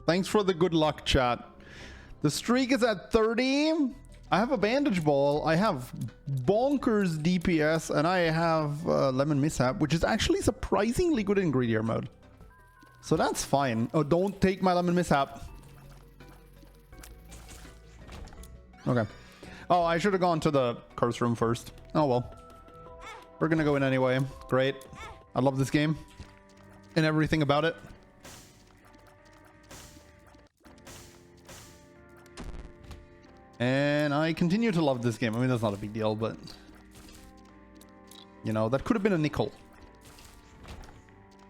Thanks for the good luck, chat. The streak is at 30. I have a bandage ball. I have bonkers DPS, and I have lemon mishap, which is actually surprisingly good in Greedier mode. So that's fine. Oh, don't take my lemon mishap. Okay. Oh, I should have gone to the curse room first. Oh well. We're gonna go in anyway. Great. I love this game. And everything about it. And I continue to love this game. I mean, that's not a big deal, but... You know, that could have been a nickel.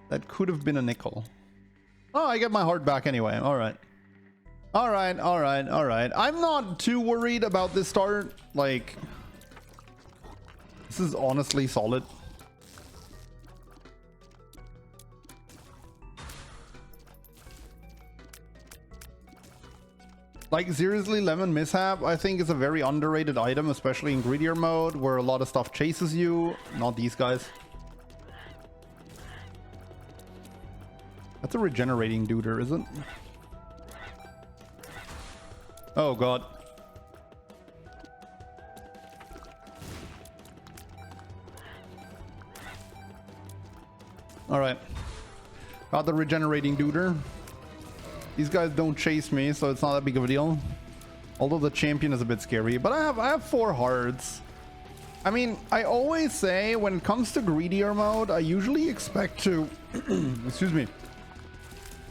That could have been a nickel. Oh, I get my heart back anyway. Alright. Alright, alright, alright. I'm not too worried about this start. Like... This is honestly solid. Like, seriously, Lemon Mishap, I think, is a very underrated item, especially in Greedier mode, where a lot of stuff chases you. Not these guys. That's a regenerating duder, isn't it? Oh, God. Alright. Got the regenerating duder. These guys don't chase me, so it's not that big of a deal. Although the champion is a bit scary. But I have 4 hearts. I mean, I always say when it comes to Greedier mode, I usually expect to... excuse me.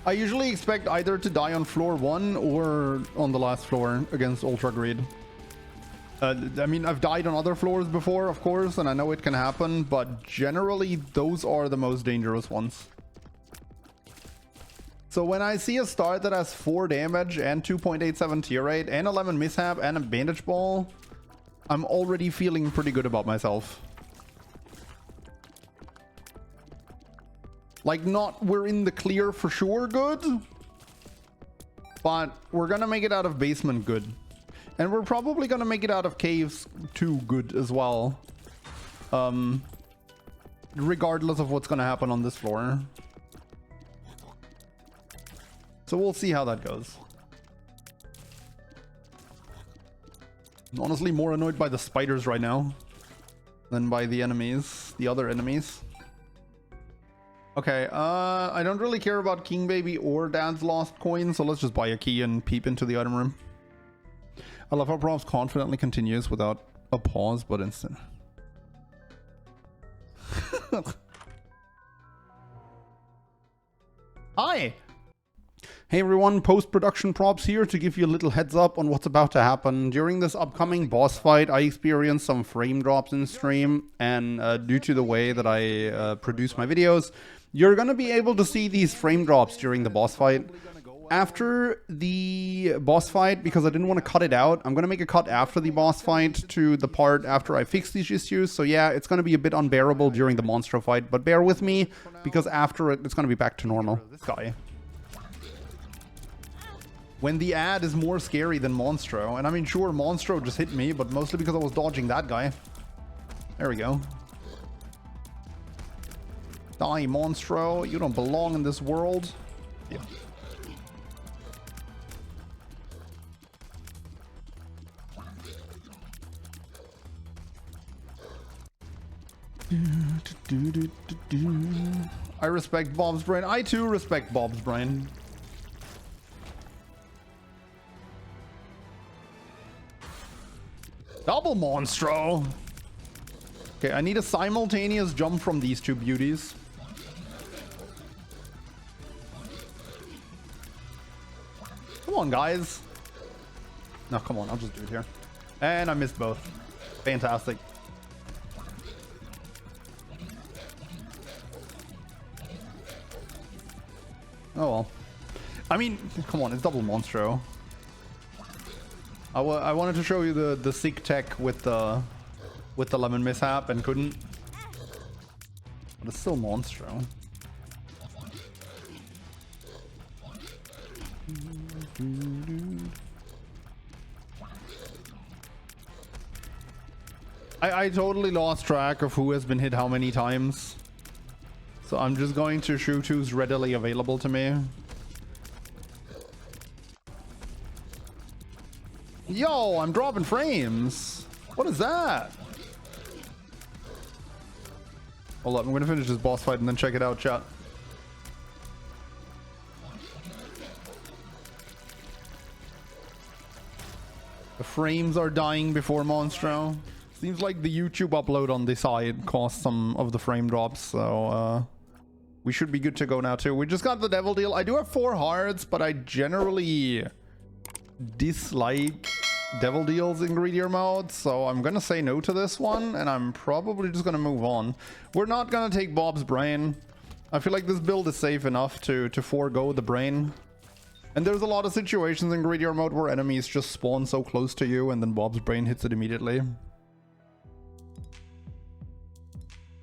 I usually expect either to die on floor 1 or on the last floor against Ultra Greed. I mean, I've died on other floors before, of course, and I know it can happen, but generally those are the most dangerous ones. So when I see a start that has 4 damage and 2.87 tier rate and a lemon mishap and a bandage ball, I'm already feeling pretty good about myself. Like, not we're in the clear for sure good, but we're gonna make it out of basement good. And we're probably gonna make it out of caves too good as well. Regardless of what's gonna happen on this floor. So we'll see how that goes. I'm honestly more annoyed by the spiders right now than by the enemies, the other enemies. Okay, I don't really care about King Baby or Dad's Lost Coin, so let's just buy a key and peep into the item room. I love how Probs confidently continues without a pause, but instant. Hi! Hey everyone, post-production Probs here to give you a little heads up on what's about to happen. During this upcoming boss fight, I experienced some frame drops in stream, and due to the way that I produce my videos, you're gonna be able to see these frame drops during the boss fight. After the boss fight, because I didn't want to cut it out, I'm gonna make a cut after the boss fight to the part after I fix these issues. So yeah, it's gonna be a bit unbearable during the monstro fight, but bear with me, because after it, it's gonna be back to normal. This guy. When the ad is more scary than Monstro. And I mean, sure, Monstro just hit me, but mostly because I was dodging that guy. There we go. Die, Monstro. You don't belong in this world. Yeah. I respect Bob's brain. I too respect Bob's brain. Double Monstro. Okay, I need a simultaneous jump from these two beauties. Come on, guys. No, come on. I'll just do it here. And I missed both. Fantastic. Oh well. I mean, come on. It's double Monstro. I wanted to show you the sick tech with the lemon mishap and couldn't. But it's still Monstro. I totally lost track of who has been hit how many times. So I'm just going to shoot who's readily available to me. Yo, I'm dropping frames. What is that? Hold up, I'm gonna finish this boss fight and then check it out, chat. The frames are dying before Monstro. Seems like the YouTube upload on this side caused some of the frame drops, so we should be good to go now too. We just got the devil deal. I do have 4 hearts, but I generally dislike devil deals in Greedier mode, so I'm gonna say no to this one, and I'm probably just gonna move on. We're not gonna take Bob's brain. I feel like this build is safe enough to forego the brain. And there's a lot of situations in Greedier mode where enemies just spawn so close to you and then Bob's brain hits it immediately.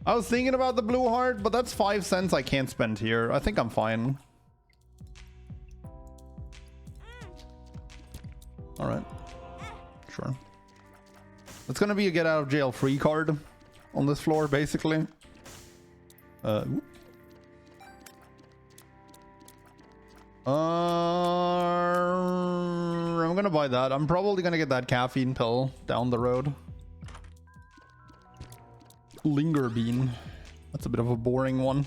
I was thinking about the blue heart, but that's 5 cents I can't spend here. I think I'm fine. Alright. Sure. It's gonna be a get out of jail free card on this floor, basically. I'm gonna buy that. I'm probably gonna get that caffeine pill down the road. Linger bean. That's a bit of a boring one.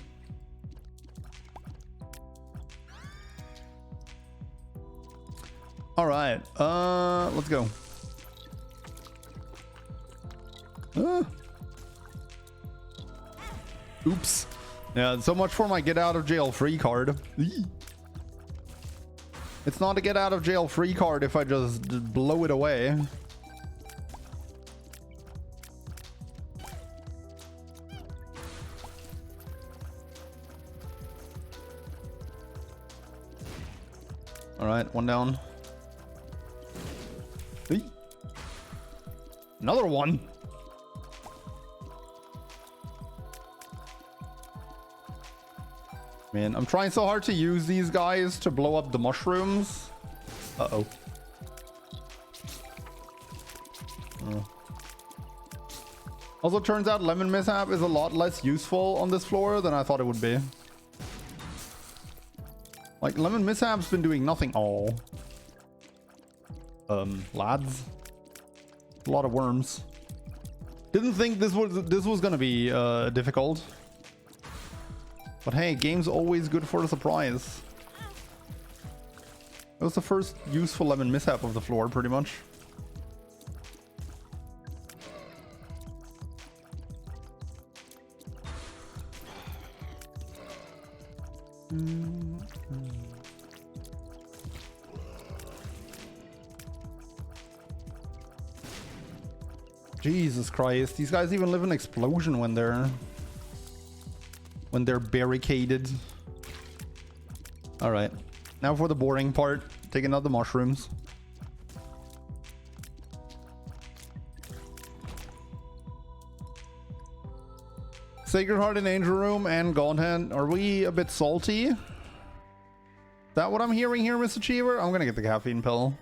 All right, let's go. Oops. Yeah, so much for my get out of jail free card. It's not a get out of jail free card if I just blow it away. All right, one down. Hey. Another one. Man, I'm trying so hard to use these guys to blow up the mushrooms. Uh-oh. Also, turns out Lemon Mishap is a lot less useful on this floor than I thought it would be. Like, Lemon Mishap's been doing nothing. Oh. Lads. A lot of worms. Didn't think this was gonna be difficult. But hey, game's always good for a surprise. It was the first useful Lemon Mishap of the floor, pretty much. Jesus Christ, these guys even live in explosion when they're barricaded. All right, now for the boring part, taking out the mushrooms. Sacred Heart in Angel Room and Godhead. Are we a bit salty? Is that what I'm hearing here, Mr. Cheever? I'm gonna get the caffeine pill.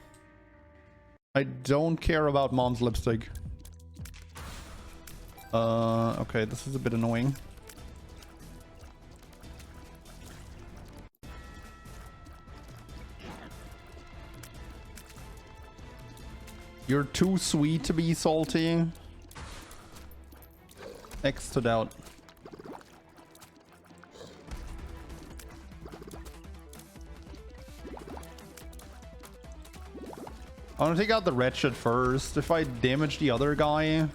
I don't care about mom's lipstick. Okay, this is a bit annoying. You're too sweet to be salty. X to doubt. I want to take out the wretched first. If I damage the other guy,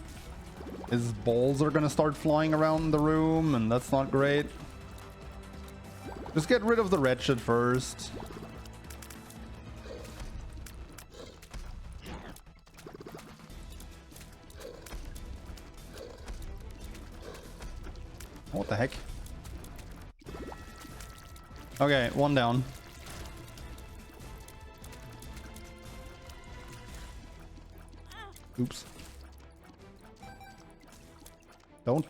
his balls are gonna start flying around the room, and that's not great. Just get rid of the wretched first. What the heck? Okay, one down. Oops. Don't.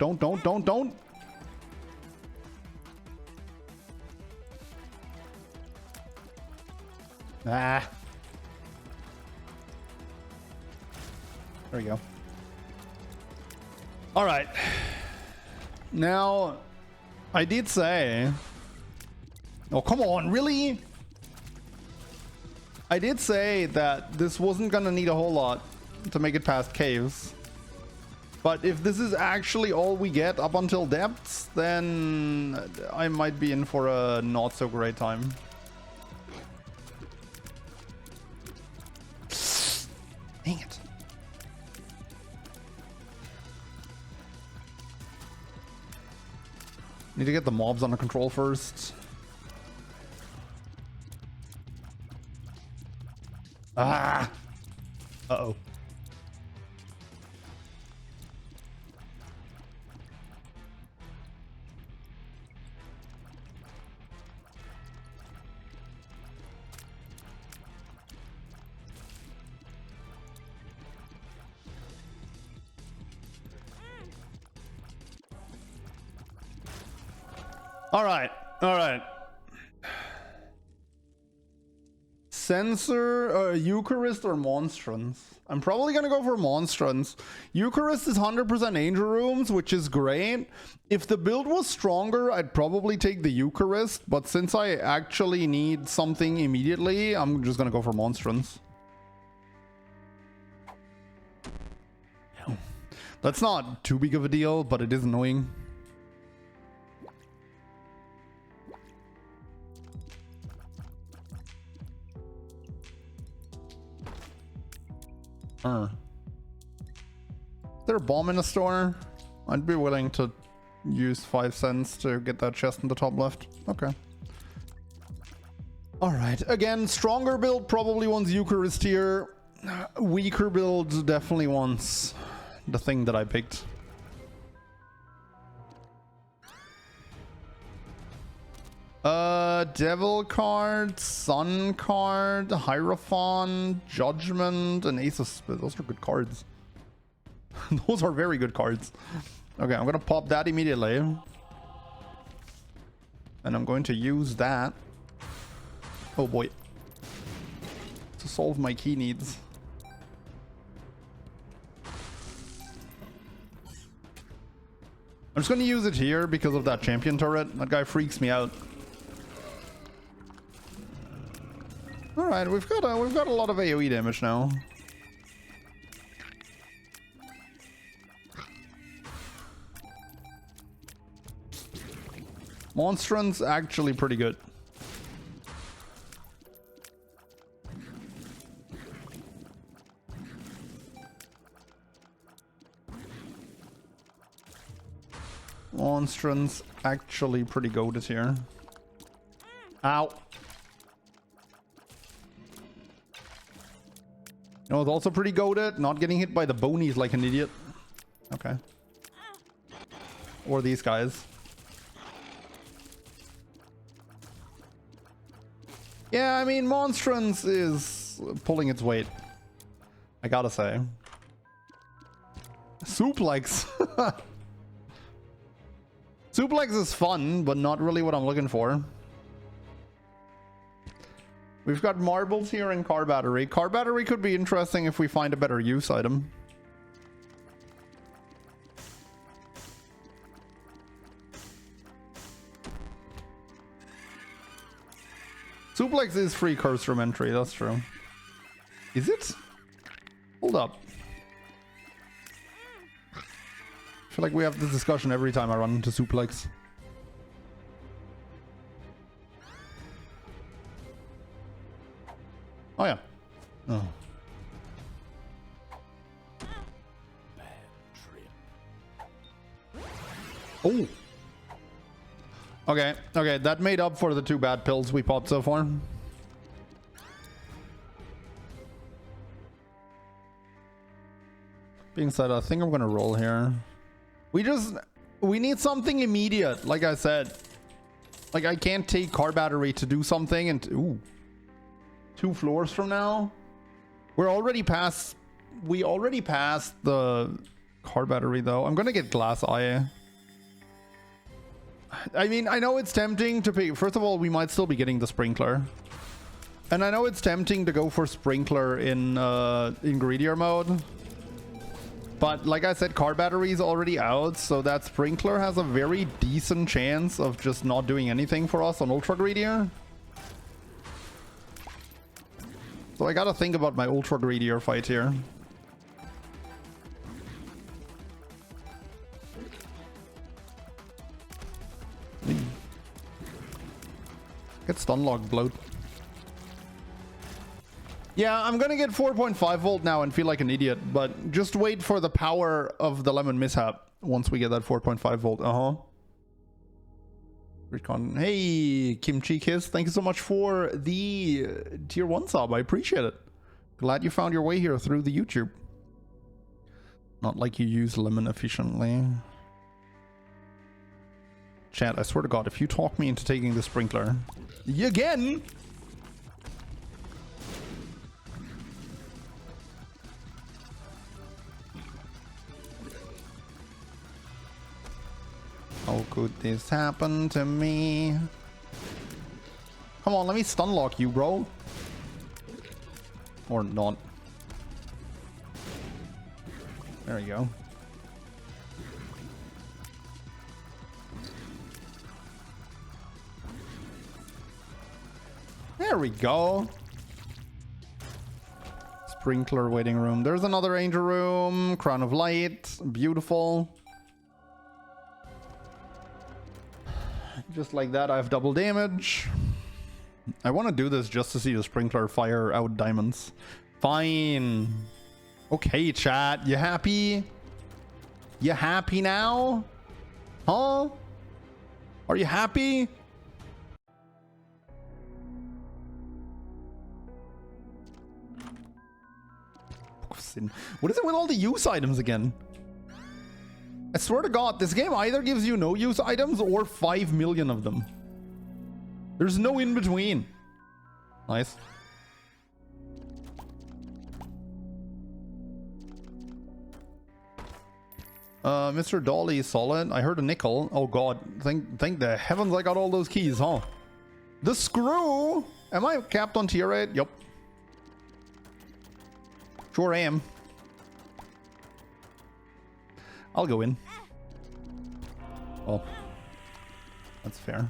Ah. There we go. All right. Now, I did say... Oh, come on, really? I did say that this wasn't gonna need a whole lot to make it past caves. But if this is actually all we get up until depths, then I might be in for a not so great time. Dang it. Need to get the mobs under control first. Ah! Uh-oh. All right. Sensor, Eucharist or Monstrance? I'm probably gonna go for Monstrance. Eucharist is 100% Angel Rooms, which is great. If the build was stronger, I'd probably take the Eucharist, but since I actually need something immediately, I'm just gonna go for Monstrance. That's not too big of a deal, but it is annoying. Is there a bomb in the store? I'd be willing to use 5 cents to get that chest in the top left. Okay. Alright, again, stronger build probably wants Eucharist here. Weaker build definitely wants the thing that I picked. Devil card, Sun card, Hierophant, Judgment, and Ace of Spades. Those are good cards. Those are very good cards. Okay, I'm gonna pop that immediately. And I'm going to use that. Oh boy. To solve my key needs. I'm just gonna use it here because of that champion turret. That guy freaks me out. All right, we've got a lot of AoE damage now. Monstrance actually pretty good. Monstrance actually pretty goated here. Ow. No, it's also pretty goated. Not getting hit by the bonies like an idiot. Okay. Or these guys. Yeah, I mean, Monstrance is pulling its weight. I gotta say. Suplex. Suplex is fun, but not really what I'm looking for. We've got marbles here and car battery. Car battery could be interesting if we find a better use item. Suplex is free curse room entry, that's true. Is it? Hold up. I feel like we have this discussion every time I run into Suplex. Oh yeah. Oh. Oh. Okay, okay, that made up for the 2 bad pills we popped so far. Being said, I think I'm gonna roll here. We need something immediate, like I said. Like, I can't take car battery to do something and... Ooh. 2 floors from now? We already passed the car battery, though. I'm gonna get glass eye. I mean, I know it's tempting to pick... First of all, we might still be getting the sprinkler. And I know it's tempting to go for sprinkler in Greedier mode. But like I said, car battery is already out, so that sprinkler has a very decent chance of just not doing anything for us on Ultra Greedier. So I gotta think about my ultra greedier fight here. Get stun lock bloat. Yeah, I'm gonna get 4.5 volt now and feel like an idiot, but just wait for the power of the lemon mishap once we get that 4.5 volt. Recon. Hey, Kimchi Kiss, thank you so much for the tier 1 sub. I appreciate it. Glad you found your way here through the YouTube. Not like you use lemon efficiently. Chat, I swear to God, if you talk me into taking the sprinkler again. How could this happen to me? Come on, let me stun lock you, bro. Or not. There you go. There we go. Sprinkler waiting room. There's another angel room. Crown of light. Beautiful. Just like that, I have double damage. I want to do this just to see the sprinkler fire out diamonds. Fine. Okay, chat. You happy? You happy now? Huh? Are you happy? What is it with all the use items again? I swear to God, this game either gives you no use items or 5 million of them. There's no in between. Nice. Mr. Dolly is solid. I heard a nickel. Oh God, thank the heavens I got all those keys, huh? The screw. Am I capped on tier 8? Yup. Sure am. I'll go in. Oh. That's fair.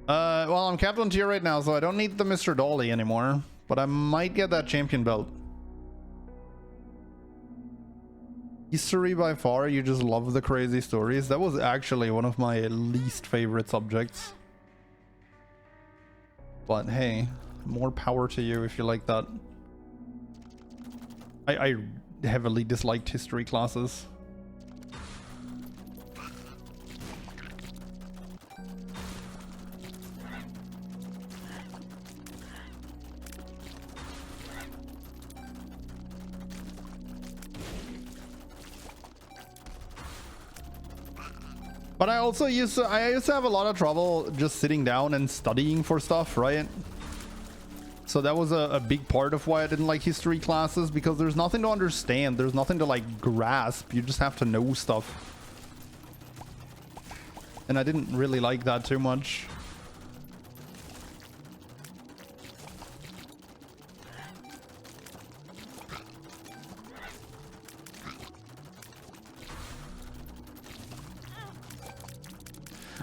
Well, I'm capped on tier right now, so I don't need the Mr. Dolly anymore. But I might get that champion belt. History by far, you just love the crazy stories. That was actually one of my least favorite subjects. But hey, more power to you if you like that. I heavily disliked history classes. But I also used to have a lot of trouble just sitting down and studying for stuff, right? So that was a big part of why I didn't like history classes, because there's nothing to understand. There's nothing to like grasp. You just have to know stuff. And I didn't really like that too much.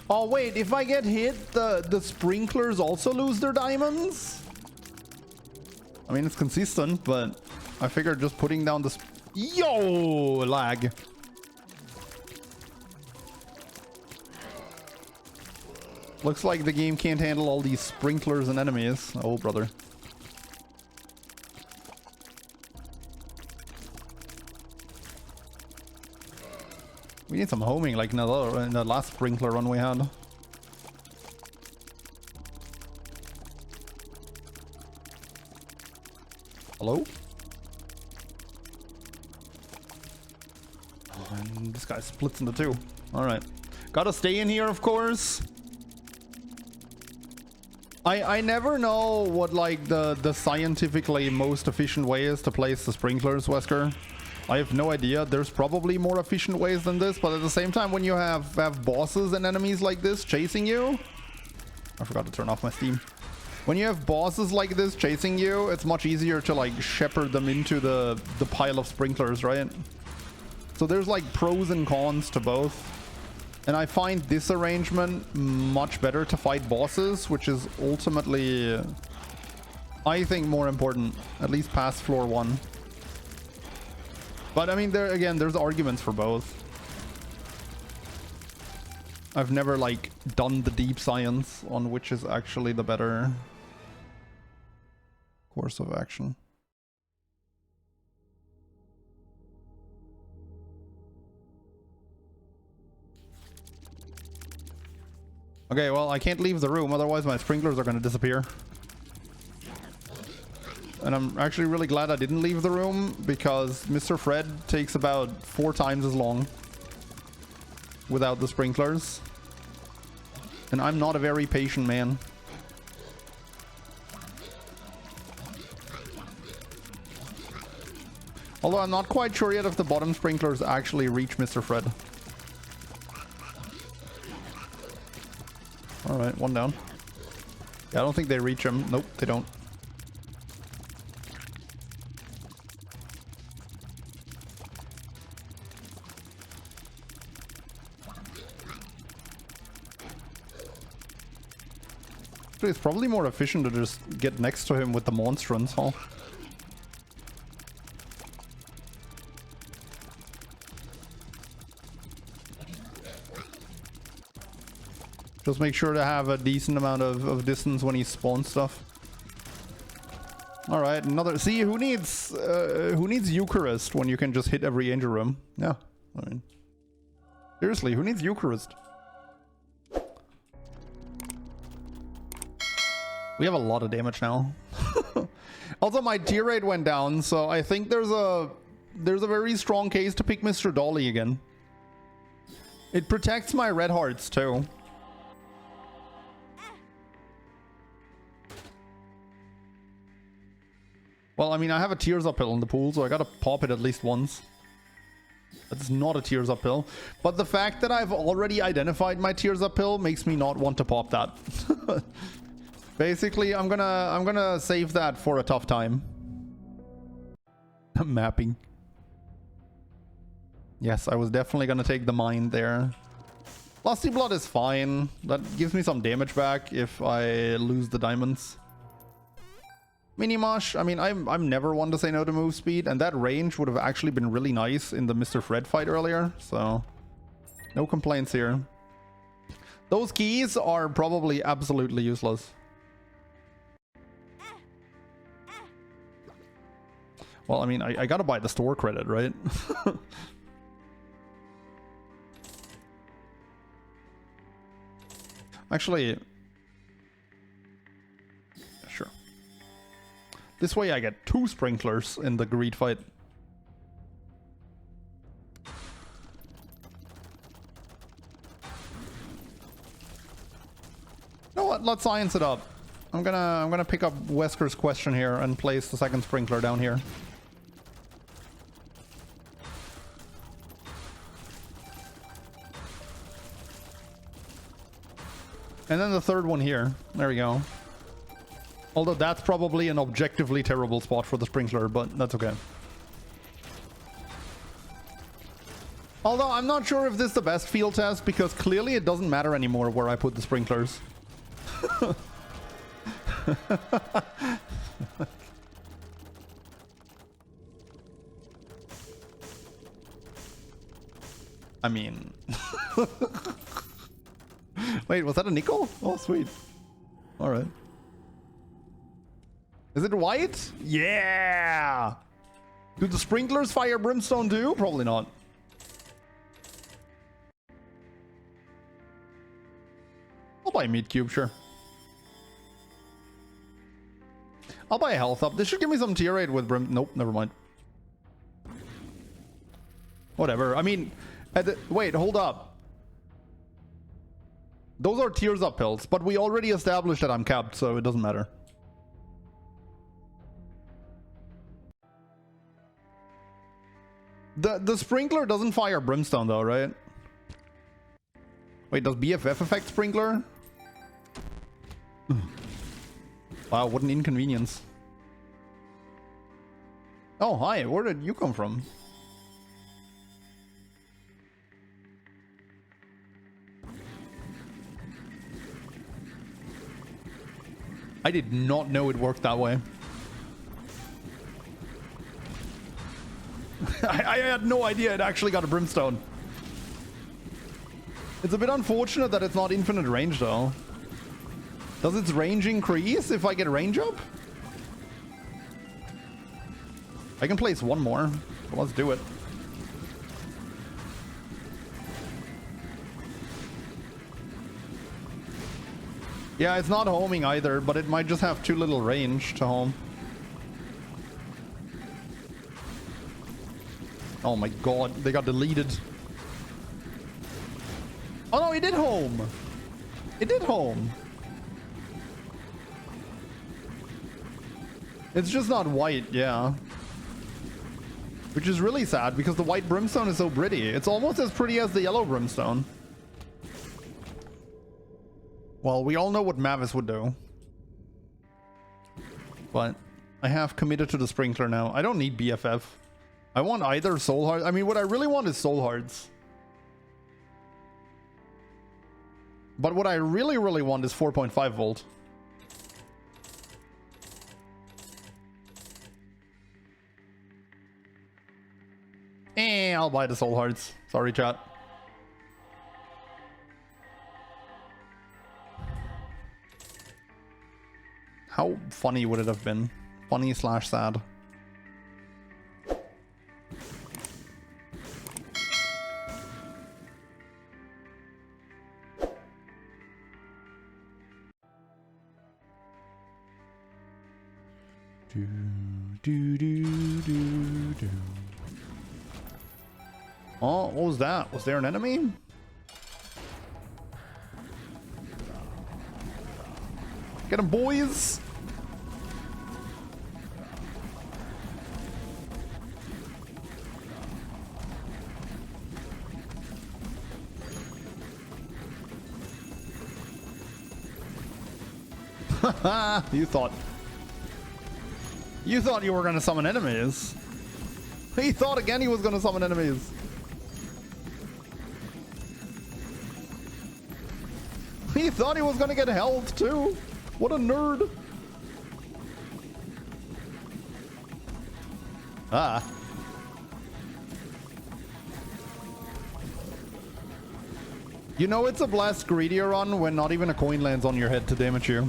Oh wait, if I get hit, the sprinklers also lose their diamonds? I mean, it's consistent, but I figured just putting down the... Yo! Lag. Looks like the game can't handle all these sprinklers and enemies. Oh, brother. We need some homing like in the last sprinkler run we had. Hello? Oh, and this guy splits into two. Alright. Gotta stay in here, of course. I never know what like the scientifically most efficient way is to place the sprinklers, Wesker. I have no idea. There's probably more efficient ways than this, but at the same time, when you have bosses and enemies like this chasing you... I forgot to turn off my Steam. When you have bosses like this chasing you, it's much easier to like shepherd them into the pile of sprinklers, right? So there's like pros and cons to both. And I find this arrangement much better to fight bosses, which is ultimately, I think, more important, at least past floor 1. But I mean, there again, there's arguments for both. I've never, like, done the deep science on which is actually the better course of action. Okay, well, I can't leave the room, otherwise my sprinklers are going to disappear. And I'm actually really glad I didn't leave the room, because Mr. Fred takes about 4 times as long without the sprinklers. And I'm not a very patient man. Although I'm not quite sure yet if the bottom sprinklers actually reach Mr. Fred. Alright, 1 down. Yeah, I don't think they reach him. Nope, they don't. It's probably more efficient to just get next to him with the monstrance, huh? Just make sure to have a decent amount of distance when he spawns stuff. Alright, another... See, who needs Eucharist when you can just hit every angel room? Yeah, I mean... Seriously, who needs Eucharist? We have a lot of damage now. Also, my tier rate went down, so I think there's a very strong case to pick Mr. Dolly again. It protects my red hearts too. Well, I mean, I have a tears up pill in the pool, so I gotta pop it at least once. It's not a tears up pill, but the fact that I've already identified my tears up pill makes me not want to pop that. Basically, I'm gonna save that for a tough time. Mapping. Yes, I was definitely gonna take the mine there. Lusty Blood is fine. That gives me some damage back if I lose the diamonds. Mini Mosh, I mean, I'm never one to say no to move speed, and that range would have actually been really nice in the Mr. Fred fight earlier, so no complaints here. Those keys are probably absolutely useless. Well, I mean, I gotta buy the store credit, right? Actually, sure. This way I get 2 sprinklers in the greed fight. You know what? Let's science it up. I'm gonna pick up Wesker's question here and place the second sprinkler down here. And then the third one here. There we go. Although that's probably an objectively terrible spot for the sprinkler, but that's okay. Although I'm not sure if this is the best field test, because clearly it doesn't matter anymore where I put the sprinklers. I mean... Wait, was that a nickel? Oh, sweet. Alright. Is it white? Yeah! Do the sprinklers fire brimstone too? Probably not. I'll buy a meat cube, sure. I'll buy a health up. This should give me some tier 8 with brim... Nope, never mind. Whatever. I mean... Wait, hold up. Those are tears up pills, but we already established that I'm capped, so it doesn't matter. The sprinkler doesn't fire brimstone though, right? Wait, does BFF affect sprinkler? Wow, what an inconvenience. Oh, hi, where did you come from? I did not know it worked that way. I had no idea it actually got a brimstone. It's a bit unfortunate that it's not infinite range though. Does its range increase if I get range up? I can place one more. So let's do it. Yeah, it's not homing either, but it might just have too little range to home. Oh my god, they got deleted. Oh no, it did home. It did home. It's just not white, yeah. Which is really sad because the white brimstone is so pretty. It's almost as pretty as the yellow brimstone. Well, we all know what Mavis would do. But I have committed to the sprinkler now. I don't need BFF. I want either soul hearts. I mean, what I really want is soul hearts. But what I really, really want is 4.5 volt. I'll buy the soul hearts. Sorry, chat. How funny would it have been? Funny slash sad. Do, do, do, do, do. Oh, what was that? Was there an enemy? Get him, boys! Haha! You thought you were gonna summon enemies. He thought again he was gonna summon enemies. He thought he was gonna get health too. What a nerd. Ah. You know it's a blast Greedier run when not even a coin lands on your head to damage you.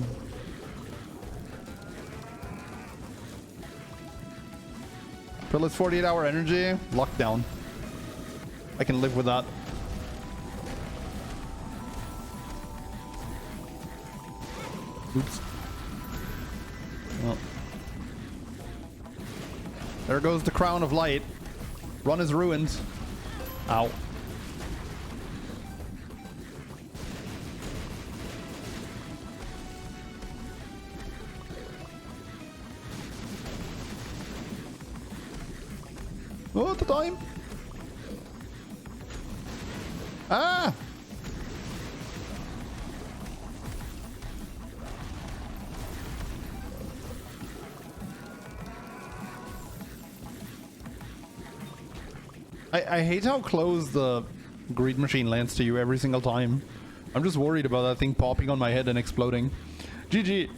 Pillar's 48-hour energy, lockdown. I can live with that. Oops. Oh. There goes the crown of light. Run is ruined. Ow. Oh, at the time. Ah! I hate how close the greed machine lands to you every single time. I'm just worried about that thing popping on my head and exploding. GG.